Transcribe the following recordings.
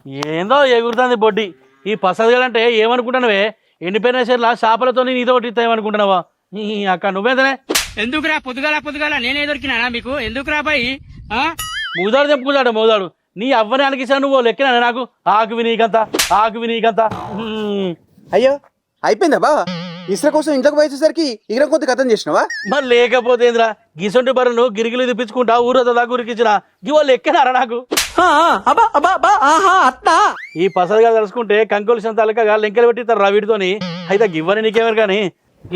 ఏందో ఎగురుతుంది బొడ్డి. ఈ పసదిగలంటే ఏమనుకుంటున్నావే? ఎండిపోయిన చీరల చేపలతో నీతో ఇస్తామనుకుంటున్నావా? నీ అక్క నువ్వేదనే ఎందుకురా పొద్దుగాల నేనే దొరికినా మీకు? ఎందుకురా బాయి? మూదాడు తెప్పుకున్నాడు మోదాడు. నీ అవ్వని అనికిసా నువ్వు లెక్కనా నాకు? ఆకువి నీకంతా అయ్యో అయిపోయిందా బావా? ఇసుక కోసం ఇంట్లోకి పోయేసరికి ఇగర కొంత కథం చేసినావా? మరి లేకపోతే ఏంద్రా గిసొంటి బర్రెను గిరిగిలు తిప్పించుకుంటా ఊరతో దాకా ఉరికించిన ఇవాళ ఎక్కనారా నాకు? ఈ పసదిగా తెలుసుకుంటే కంకులు సంతాలకగా లెంకలు పెట్టిస్తారు రా వీటితోని. అయితే గివ్వని నీకేమరు కానీ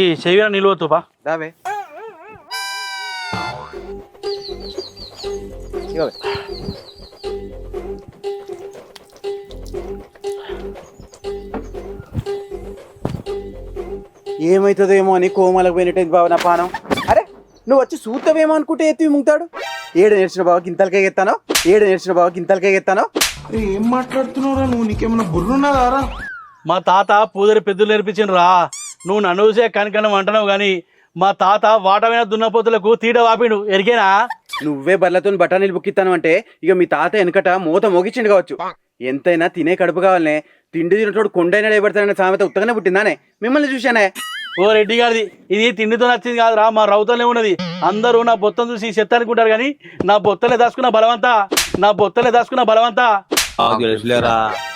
ఈ చెవిన నిలువతుపా దావే ఏమైతుందేమో అని కోమాలకు పోయినట్టయింది బావ నా పానం. అరే నువ్వు వచ్చి సూతవేమో అనుకుంటే ఎత్తి ముంగుతాడు. ఏడు నేర్చిన బావకి ఇంతలకే ఎత్తాను. ఏం మాట్లాడుతున్నావురా నువ్వు? నీకేమన్నా బుర్రున్నదారా? మా తాత పూదరి పెద్దలు నేర్పించిండ్రు రా. నువ్వు నన్ను చూసే కనకనం అంటున్నావు గాని మా తాత వాటమైన దున్నపోతులకు తీట వాపిండు ఎరికేనా? నువ్వే బర్లతో బఠానీలు బుక్కిస్తాను అంటే ఇక మీ తాత వెనకట మూత మోగిచ్చిండు కావచ్చు. ఎంతైనా తినే కడుపు కావాలనే, తిండి తినటోడు కొండైనా లేబడతాననే సామెత ఉత్తగానే పుట్టిందానే? మిమ్మల్ని చూశానే. ఓ రెడ్డి గారిది ఇది తిండితో నచ్చింది కాదురా, మా రౌతలే ఉన్నది. అందరూ నా బొత్తం చూసి చెత్త అనుకుంటారు కానీ నా బొత్తలే దాచుకున్న బలవంతా.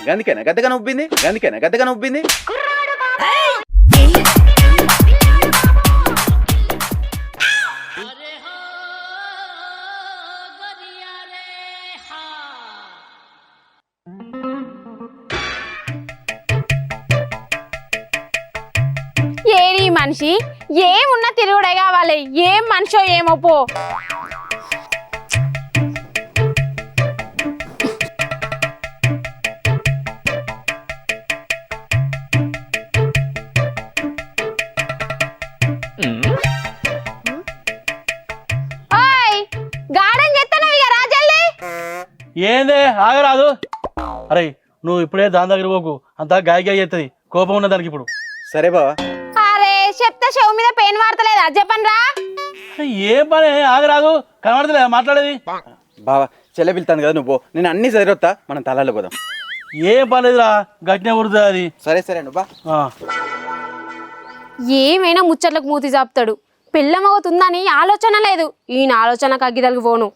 గందుకేనా గద్దగా నొప్పింది. ఏడి మనిషి ఏమున్నా తిరుగుడే కావాలి. ఏం మనిషో ఏమో పో. గార్డెన్ చేస్తాను ఇక రాజల్లి. ఏందే ఆగరాదు? అరే నువ్వు ఇప్పుడే దాని దగ్గర పోకు, అంతా గాయ చేస్తుంది. కోపం ఉన్న దానికి ఇప్పుడు. సరే బావా. అరే చెప్తే చెవు మీద పెయిన్ వాడతలేదా? చెప్పండి రా. ఏం పని ఆగరాదు? కనబడతలేదా మాట్లాడేది? బావా చెల్లె పిలుతాను కదా నువ్వు, నేను అన్ని సరివొత్తా, మనం తలాల్లో పోదాం. ఏం పనిదిరా గట్టినే ఉడుతుంది అది. సరే నువ్వు బా. ఏమైనా ముచ్చట్లకు మూతి చాపుతాడు. పిల్లమవుతుందని ఆలోచన లేదు. ఈయన ఆలోచనకు అగ్గిదలకు పోను.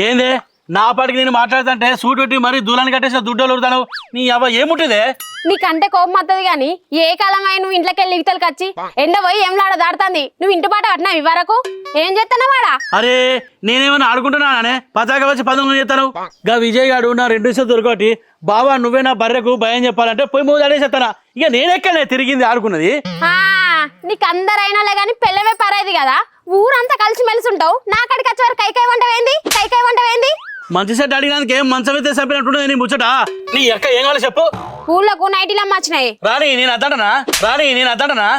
ఏందే నా పాటికి నేను మాట్లాడుతుంటే సూట్ పెట్టి మరీ దూలాన్ని కట్టేసి దుడ్డలు ఉడతాను. నీ అవ్వ ఏముంటుందే? నీకంటే కోపం వస్తుంది గాని ఏ కాలమై నువ్వు ఇంట్లోకి వెళ్ళి ఇగితలకి వచ్చి ఎండ పోయి ఏం లాడ దాడుతుంది. నువ్వు ఇంటి పాట పట్టినావు ఇవరకు ఏం చేస్తానా వాడా? అరే నేనేమన్నా ఆడుకుంటున్నానే? పతాక వచ్చి పదం చేస్తాను. గా విజయ్ గాడు నా 2 విషయాలు దొరకటి. బాబా నువ్వే నా బర్రెకు భయం చెప్పాలంటే పోయి మూడు అడేసేస్తానా? ఇక నేనెక్కడే తిరిగింది ఆడుకున్నది. నీకు అందరైనా గాని పిల్లమే పరేది కదా. ఊరంతా కలిసి మెలిసి ఉంటావు. నా కడికి వచ్చే వారు కైకాయ వంట వేంది. మంచి సెట్ అడిగినందుకు ఏం మంచం అయితే చంపినట్టుండదు నీ ముచ్చట. నీ అక్క ఏం కావాలి చెప్పు. ఊళ్ళకు నైటీలు అమ్మచ్చినాయి. రాణి నేను అద్దంటనా?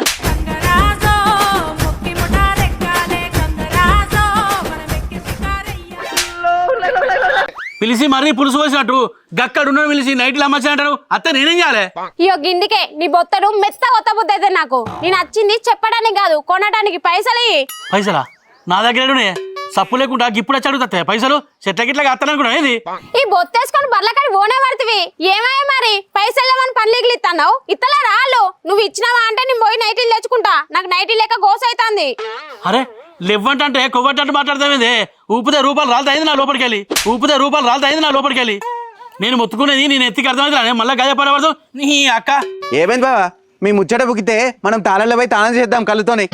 పిలిచి మరీ పులుసు పోసినట్టు గక్కడున్న పిలిచి నైట్లు అమ్మచ్చినట్టు అత్త నేనేం చేయాలి? ఇయో గిందికే నీ బొత్తడు మెత్త కొత్త బుద్ధి అయితే నాకు. నేను వచ్చింది చెప్పడానికి కాదు, కొనడానికి. పైసలా నా దగ్గర సప్పు లేకుండా ఇప్పుడు వచ్చి అడుగుతా పైసలు చెట్ల గిట్లా అత్తననుకున్నా ఏది? ఈ బొత్తేసుకొని బర్లకాడి ఓనే పడుతుంది. ఏమాయ మరి పైసలు లేవని పనులు ఇస్తావు. ఇత్తలే రాళ్ళు. నువ్వు ఇచ్చినావా అంటే నేను పోయి నైటీలు తెచ్చుకుంటా. నాకు నైటీ లేక గోస అవుతుంది. అరే లేవ్వంటే కొవ్వట్టంటే మాట్లాడతామేంది? ఊపితే రూపాయలు రాలతాయింది నా లోపలికెళ్ళి. నేను మొత్తుకునేది నేను ఎత్తికి అర్థమైతే మళ్ళీ గజపడబడదు. నీ అక్క ఏమైంది బావా? మీ ముచ్చట బుక్కితే మనం తాళాల్లో పోయి తాళం చేద్దాం కళ్ళుతోని.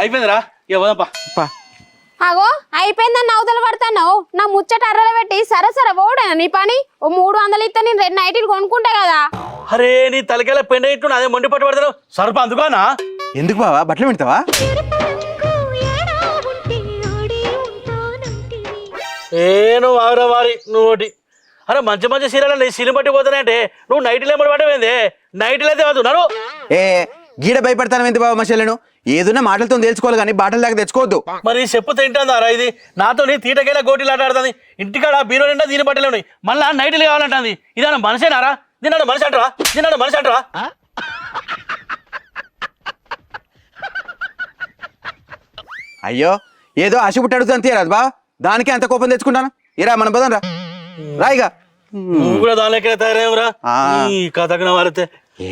అయిపోయిందిరా ఇవ్వదప్పా. అగో అయిపోయిందని అవతల పడతాను. నా ముచ్చట అర్రలు పెట్టి సరే ఓడేనా నీ పని? ఓ 300 ఇస్తే నేను 2 నైటీలు కొనుక్కుంటా కదా. అరే నీ తలకెళ్ళ పెండ ఇట్టు అదే మొండి పట్టు పడతాను. సరప అందుకోనా? ఎందుకు బావా బట్టలు పెడతావా? నువ్వు ఆగరా వారి నువ్వు ఒకటి. అరే మంచి సీరియల్ సీన్ బట్టి పోతానంటే నువ్వు నైట్లు ఏమడి పడవేంది? నైట్లు అయితే వద్దు నన్ను. గీడ భయపడతాను ఎంత బాబా మసలను? ఏదన్నా మాటలతో తెలుసుకోవాలి కానీ బాటల దాకా తెచ్చుకోవద్దు. మరి చెప్పు తింటుందారా ఇది? నాతో తీటకైనా గోటీలు ఆటాడుతుంది. ఇంటికాడ బీరో నిండా దీని బట్టలే ఉన్నాయి. మళ్ళా నైట్లు కావాలంటుంది. ఇదన్నా మనిషేనారా? దీన్నాడు మనిషి అంటారా? అయ్యో ఏదో ఆశ పుట్టి అడుగుతాను తీరాదు బా, దానికి అంత కోపం తెచ్చుకుంటాను. ఇరా మనం పోదాం రా. రాయిగా నువ్వు కూడా దానికే తయారేవరా ఈ కథకు వారితే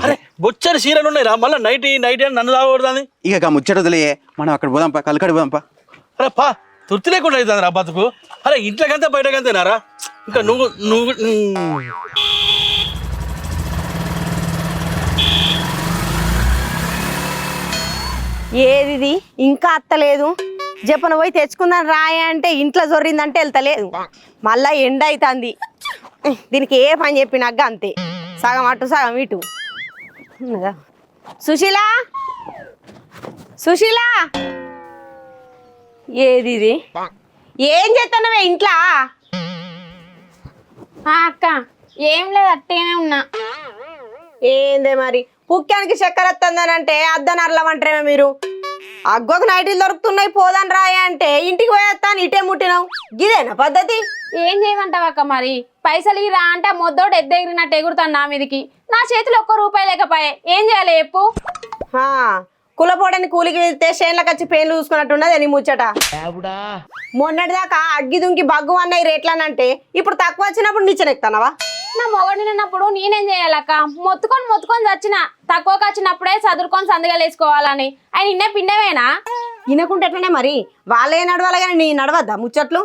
అరే బొచ్చని చీరలు ఉన్నాయి రా మళ్ళీ నైట్ అని నన్ను తాగకూడదని ఇక ముచ్చట వదిలే మనం అక్కడ పోదాంపా కలకడి పోదాంపా. అరే పా తృప్తి లేకుండా అవుతుంది రా బతుకు. అరే ఇంట్లోకంతా బయటకంతేనారా ఇంకా నువ్వు నువ్వు ఏది ఇంకా అత్తలేదు జపన పోయి తెచ్చుకుందాం రాయ అంటే ఇంట్లో జొర్రిందంటే వెళ్తలేదు మళ్ళా ఎండ అవుతుంది దీనికి ఏ పని చెప్పినాక అంతే సగం అటు సగం ఇటు ఉన్నదా? సుశీలా సుశీలా ఏది ఏం చేస్తున్నావే ఇంట్లో? అక్క ఏం లేదు అట్టేనే ఉన్నా. ఏందే మరి పుక్యానికి చక్కెర వస్తుందని అంటే అద్దనర్లమంటారేమో మీరు. అగ్గోకు నైటీలు దొరుకుతున్నాయి పోదాని రాయ అంటే ఇంటికి పోయేస్తాను ఇటే ముట్టినావు ఇదేనా పద్ధతి? ఏం చేయమంటావు అక్క మరి? పైసలు ఇరా అంటే మొద్దోడు ఎద్దెగిరినట్టు ఎగురుతాను నా మీదకి. నా చేతిలో ₹1 లేకపోయే ఏం చేయాలి చెప్పు? కులపోడని కూలికి వెళ్తే చేనులకు వచ్చి పేన్లు చూసుకున్నట్టున్నది నీ ముచ్చట. మొన్నటిదాకా అగ్గి దుంకి బగ్గు అన్నాయి రేట్లనంటే ఇప్పుడు తక్కువ వచ్చినప్పుడు నిచ్చెనెక్తానవా? నా మొగడు నిన్నప్పుడు నేనేం చేయాలక్క? మొత్తుకొని చచ్చిన. తక్కువకి వచ్చినప్పుడే చదువుకొని సందుగాలు వేసుకోవాలని ఆయన ఇన్నే పిండవేనా? వినకుంటే ఎట్లనే మరి వాళ్ళే నడవాలి కానీ నీ నడవద్దా ముచ్చట్లు?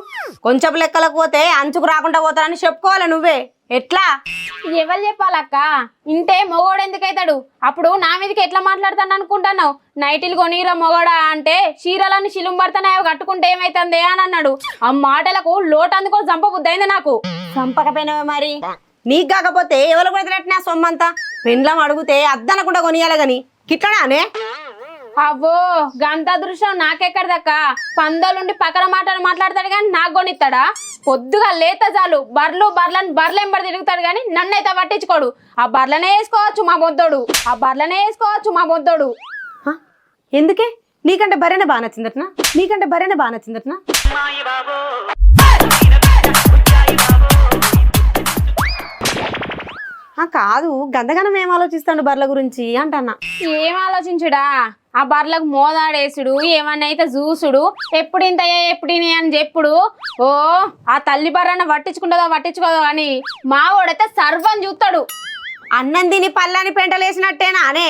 కొంచెం లెక్కలకు పోతే అంచుకు రాకుండా పోతారని చెప్పుకోవాలి నువ్వే. ఎట్లా ఎవరు చెప్పాలక్క? ఇంటే మొగోడు ఎందుకైతాడు? అప్పుడు నా మీదకి ఎట్లా మాట్లాడతాను అనుకుంటున్నావు? నైటీలు కొనిరా మొగోడా అంటే చీరలని శిలుం పడతానే కట్టుకుంటే ఏమైతుంది అని అన్నాడు. ఆ మాటలకు లోటు అందుకొని చంప బుద్ధి అయింది నాకు. చంపకపోయినావే మరి. నీకు కాకపోతే ఎవరు కొడతలెట్టినా సొమ్మంతా పెండ్లం అడిగితే అద్దనకుండా కొనియాలి గాని కిట్లడానే? అవ్వో గంత దృశ్యం నాకెక్కడదక్క? పందోలుండి పక్కన మాటలు మాట్లాడతాడు కానీ నాకు కొనిస్తాడా? పొద్దుగా లేత చాలు బర్రెంబడి తిరుగుతాడు కానీ నన్నైతే పట్టించుకోడు. ఆ బర్లనే వేసుకోవచ్చు మా బొద్దోడు. ఎందుకే? నీకంటే బర్రెనే బాగా నచ్చిందటనా? కాదు గందగనం ఏం ఆలోచిస్తాడు బర్ల గురించి అంటన్నా. ఏం ఆలోచించుడా? ఆ బర్లకు మోదాడేసుడు, ఏమన్నా అయితే చూసుడు, ఎప్పుడింతయ్యా ఎప్పుడిని అని చెప్పుడు. ఓ ఆ తల్లి బర్రన్న పట్టించుకోదో అని మావోడైతే సర్వం చూస్తాడు. అన్నం తిని పళ్ళని పెంటలేసినట్టేనా అనే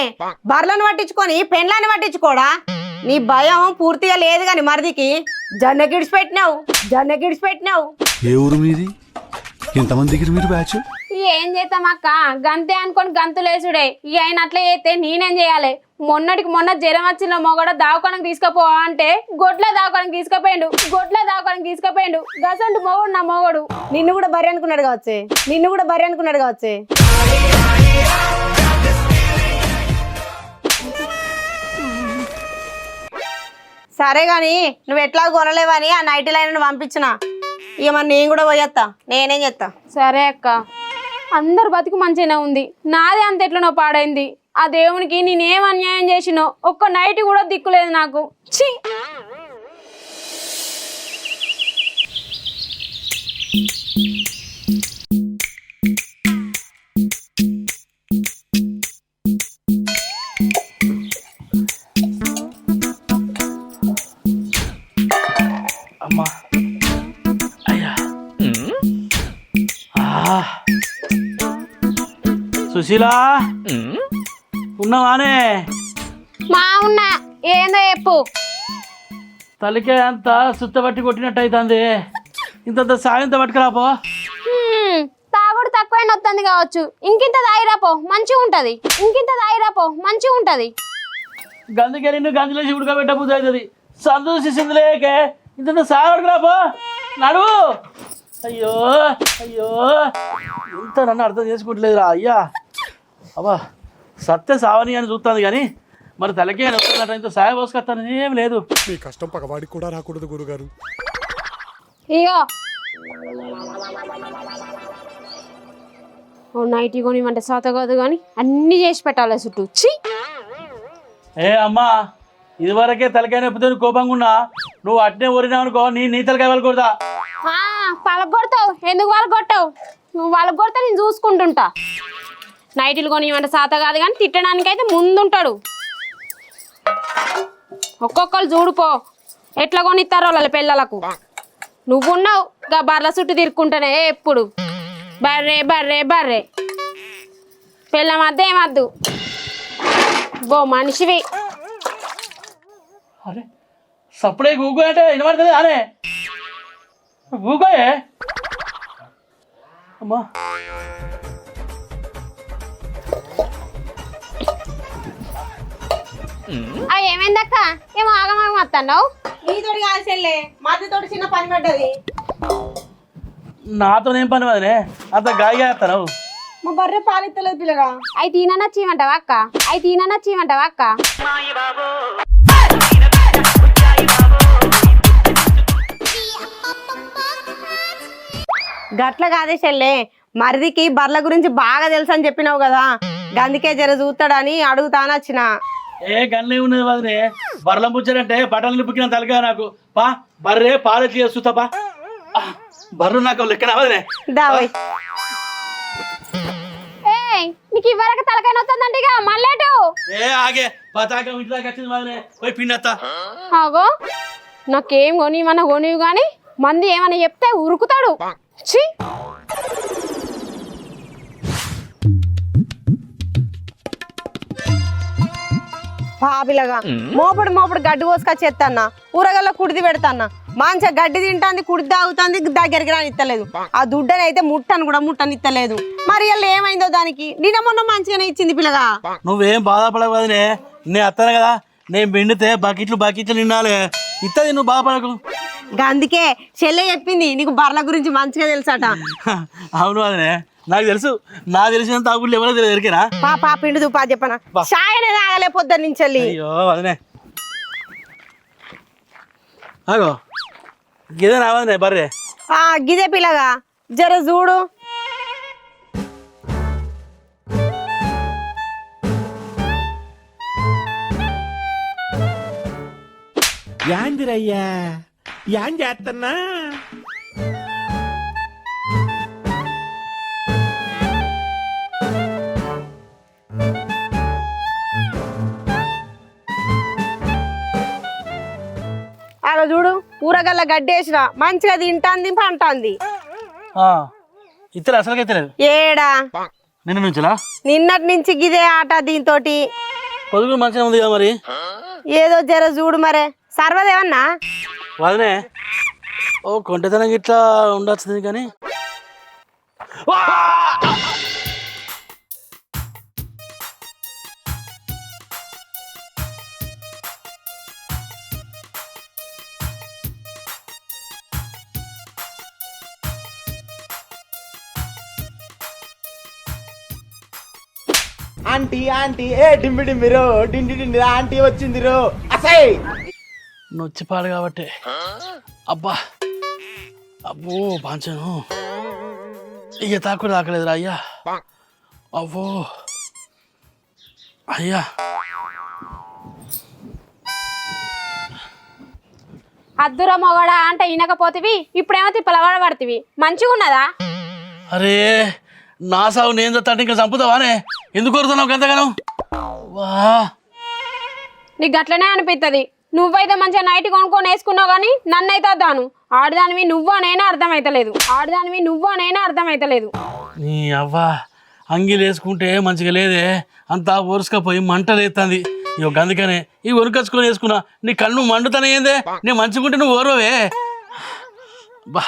బర్లను పట్టించుకొని పెండ్లాన్ని పట్టించుకోడా? నీ భయం పూర్తిగా లేదు గాని మరిదికి జొన్న గిడిచిపెట్టినావు. ఏ ఊరు మీది? ఇంతమంది దగ్గర మీరు బ్యాచ్ ఏం చేద్దాం అక్క? గంతే అనుకొని గంతులేసుడే. ఇక ఆయన అట్లా చేస్తే నేనేం చేయాలి? మొన్న జ్వరం వచ్చిన మొగడ దావకానికి తీసుకుపోవా అంటే గొడ్ల దావకానికి తీసుకుపోయిండు. గసంటు మొగడు నా మొగడు. నిన్ను కూడా బర్రె అనుకున్నాడు కావచ్చే. సరే గాని నువ్వు ఎట్లా కొనలేవని ఆ నైట్ లైన్ పంపించిన. ఇక మరి నేను కూడా పోయేస్తా. నేనేం చేస్తా? సరే అక్క. అందరు బతుకు మంచిగానే ఉంది, నాదే అంత ఎట్లనో పాడైంది. ఆ దేవునికి నేనేం అన్యాయం చేసినో ఒక్క నైట్ కూడా దిక్కులేదు నాకు. ఛీ! అమ్మా అయ్యా సుశీలా ఉన్నావానే? మా ఉన్నా ఏందో చెప్పు. తలకే అంతా సుత్తబట్టి కొట్టినట్టు అవుతుంది. ఇంత సాయంత పట్టుకురాపో. తాగుడు తక్కువైనా వస్తుంది కావచ్చు. ఇంకింత తాగిరాపో మంచిగా ఉంటది. గందుకే నిన్ను గంజులేసి ఉడకబెట్ట బుద్ధి అవుతుంది. సంతోషి సిందులేకే ఇంత సాయం పట్టుకురాపో. నడువు. అయ్యో ఇంత నన్ను అర్థం చేసుకుంటలేదురా అయ్యా. అబ్బా సత్య సావని అని చూస్తుంది కానీ మరి తలకే వస్తున్నట్టు ఇంత సాయం పోసుకొస్తాను ఏం లేదు. మీ కష్టం పగవాడికి కూడా రాకూడదు గురుగారు. ఇగో నైటీ కొనిమంటే సాత కాదు కానీ అన్ని చేసి పెట్టాలి చుట్టూ. ఏ అమ్మా ఇదివరకే తలకాయ నొప్పితో కోపంగా ఉన్నా నువ్వు అట్నే ఊరినావు అనుకో నీ తలకాయ వాళ్ళు కొడతా. వాళ్ళకి కొడతావు? ఎందుకు వాళ్ళకి కొట్టావు? నువ్వు వాళ్ళకి కొడతా నేను చూసుకుంటుంటా. నైటీలు కొనిమంటే సాత కాదు కానీ తిట్టడానికి అయితే ముందుంటాడు. ఒక్కొక్కరు చూడుపో ఎట్లా కొనిస్తారో వాళ్ళ పిల్లలకు. నువ్వున్నావు గా బర్ల చుట్టూ తిరుక్కుంటానే ఎప్పుడు. బర్రే బర్రే బర్రే పిల్లమద్దు ఏమద్దు బో మనిషివి. అరే సప్పుడే గూగు అంటే వినబడుతుంది అరే గూగోయే అమ్మా. ఏమైందక్క ఏమో ఆగమాగం వస్తున్నావు? నీతోటి కాదు చెల్లె, మధ్యతోటి చిన్న పని పడ్డది. నాతోనేం పని వదిలే అంత గాయ చేస్తాను. మా బర్రె పాలిత్తలేదు పిల్లగా. అయి తిననచ్చిమంటావా అక్క? అయి తిననచ్చిమంటావా అక్క? గట్ల కాదే చెల్లె, మరిదికి బర్ల గురించి బాగా తెలుసు అని చెప్పినావు కదా, గందుకే జర చూస్తాడని అడుగుతాను వచ్చిన. ఏ గన్నే ఉన్నది వదిలే బర్రం పుచ్చారంటే బట్టలు పుక్కిన తలగా నాకు పా బర్రే పాలు చేస్తా పా బర్రు నాకు లెక్కన వదిలే. దావయ్ ఏయ్ నీకు ఇవ్వరక తలకాయ నొత్తందంటే ఇక మళ్ళేటు. ఏ ఆగే పతాకం ఇంటి దాకా వచ్చింది వదిలే పోయి పిండత్తా. ఆగో నాకేం కొనివన్నా కొనివు కానీ మంది ఏమన్నా చెప్తే ఉరుకుతాడు. ఛీ పాపిలగా మోపడు మోపడు గడ్డి కోసుకొచ్చేస్తాన్న, ఊరగల్లో కుడిది పెడతాన్న, మంచిగా గడ్డి తింటాంది, కుడిది తాగుతుంది, దగ్గరికి రానిత్తలేదు. ఆ దుడ్డని అయితే ముట్టను కూడా ముట్టనిత్తలేదు. మరి ఇలా ఏమైందో దానికి, నిన్న మొన్న మంచిగానే ఇచ్చింది పిల్లగా. నువ్వేం బాధపడకు వదిలే నేను వస్తాను కదా, నేను పిండితే బకెట్లు నిండాలి ఇత్తది నువ్వు బాధపడకు. అందుకే చెల్లె చెప్పింది నీకు బర్ల గురించి మంచిగా తెలుసట. అవును వదిలే నాకు తెలిసినంత ఆగుళ్ళు ఎవరో దొరికినా పాపా పిండి దుపా చెప్పనా చాయ్ అనేది ఆగలే పొద్దున్న నుంచి వెళ్ళి. అయ్యో వదిలే అగో గిదే నా వదిలే బర్రే. గిదే పిల్లగా జర చూడు. యాందిరయ్యా యాం చేస్తున్నా అలా చూడు, ఊరగల్ల గడ్డి వేసిన మంచిగా తింటాంది పంటాంది. ఇతరు అసలుకైతే లేదు ఏడా నిన్న నుంచిలా నిన్నటి నుంచి గిదే ఆట దీంతోటి. పొదుగు మంచిగా ఉంది కదా మరి. ఏదో జర చూడు మరే సర్వదేవన్నా. వదినే ఓ కొంటతనం ఇట్లా ఉండొచ్చింది కానీ ఆంటీ ఆంటీ ఏ డింబి డింబిరో డిండి డిండి ఆంటీ వచ్చిందిరో అసై నొచ్చిపాడు కాబట్టి అబ్బా అబ్బో పాంచను ఇక తాకుడు తాకలేదురా అయ్యా. అవ్వో అయ్యా అద్దురా మొగడా అంటే వినకపోతివి, ఇప్పుడేమో తిప్పలవాడ పడుతుంది. మంచిగా ఉన్నదా? అరే నా సాగు నేను చస్తాంటే ఇంకా చంపుతావానే ఎందుకు కోరుతున్నావు ఎంతగానో వా. నీకు గట్లనే అనిపిస్తుంది. నువ్వైతే మంచిగా నైట్ కొనుక్కొని వేసుకున్నావు కానీ నన్నైతే వద్దాను. ఆడదానివి నువ్వు అనేనా అర్థమైతలేదు. నీ అవ్వ అంగిలు వేసుకుంటే మంచిగా లేదే, అంతా ఓరుసుకపోయి మంట లేస్తుంది. ఇక అందుకనే ఈ ఒరుకొచ్చుకొని వేసుకున్నా. నీ కళ్ళు మండుతానే ఏందే, నేను మంచిగుంటే నువ్వు ఓర్వవే. బా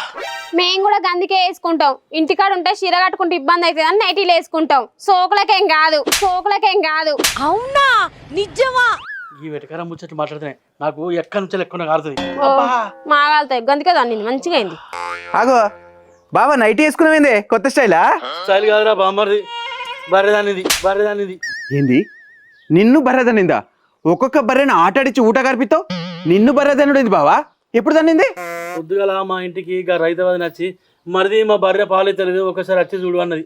మేము కూడా గందికే వేసుకుంటాం. ఇంటికాడ ఉంటే చీర కట్టుకుంటే ఇబ్బంది అవుతుంది అని నైటీలు వేసుకుంటాం. సోకులకేం కాదు. అవునా నిజమా? ఈ వెటకారం ముచ్చట్లు మాట్లాడుతున్నాయి నాకు ఎక్కడి నుంచి ఎక్కువ కారుతుంది. మాగాలుతాయి గందికే దాన్ని మంచిగా అయింది. ఆగో బాబా నైట్ వేసుకున్నావేందే కొత్త స్టైలా? స్టైల్ కాదురా బామ్మర్ది, బర్రెదానిది. ఏంది నిన్ను బర్రెదనిందా? ఒక్కొక్క బర్రెని ఆటాడిచ్చి ఊట కర్పిస్తావు, నిన్ను బర్రెదనుడింది బావా? ఎప్పుడు దన్నింది? పొద్దుగల మా ఇంటికి ఇక రైతవాది నచ్చి మరిది మా బర్రె పాలు తెలియదు ఒకసారి వచ్చి చూడు అన్నది.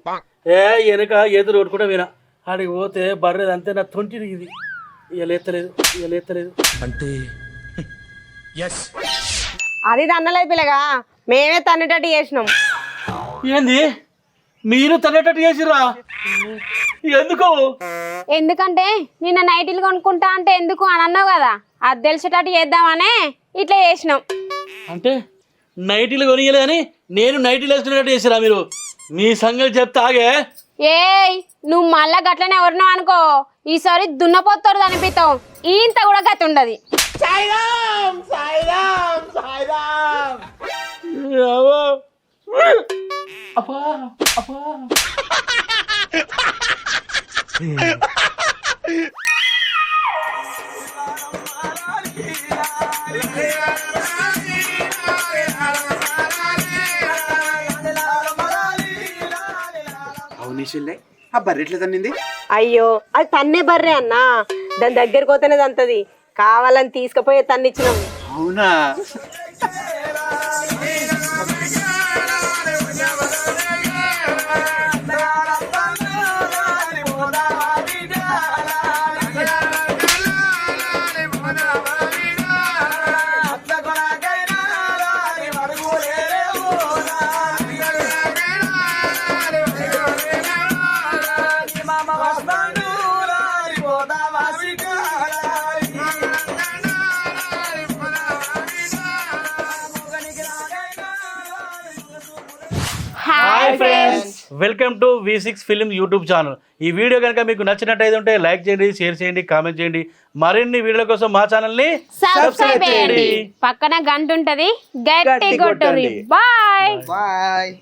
వెనక ఏతులు కొట్టుకుంటే వినా ఆడికి పోతే బర్రెది అంతే నా తొంటిరిగింది. ఇక లేత్తలేదు అంటే అది తన్నలేదు పిల్లగా, మేమే తన్నేటట్టు చేసినాం. ఏంది మీరు తనేటట్టు చేసిరా? ఎందుకంటే నిన్న నైటీలు కొనుక్కుంటా అంటే ఎందుకు అని అన్నావు కదా, అది తెలిసేటట్టు చేద్దామనే ఇట్లా చేసినాం. అంటే నైటీలు కొనియలే అని నేను నైటీలు వేసుకునేటట్టు చేసిరా మీరు? మీ సంగతి చెప్తా ఆగే. ఏయ్ నువ్వు మళ్ళా గట్లనే ఎవరినో అనుకో ఈసారి దున్నపోతారు అనిపిస్తావు ఇంత కూడా గతి ఉండదు. అవునేషిల్లే ఆ బర్రె ఎట్లా తన్నింది? అయ్యో అది తన్నే బర్రే అన్నా, దాని దగ్గరికి పోతేనే తంతది, కావాలని తీసుకుపోయే తన్నిచ్చినాం. అవునా? Hi friends, welcome to V6 film YouTube channel. ఈ వీడియో కనుక మీకు నచ్చినట్టయితే ఉంటే లైక్ చేయండి, షేర్ చేయండి, కామెంట్ చేయండి. మరిన్ని వీడియోల కోసం మా ఛానల్ ని సబ్స్క్రైబ్ చేయండి, పక్కన గంట ఉంటది గట్టి కొట్టుర్రి. బాయ్.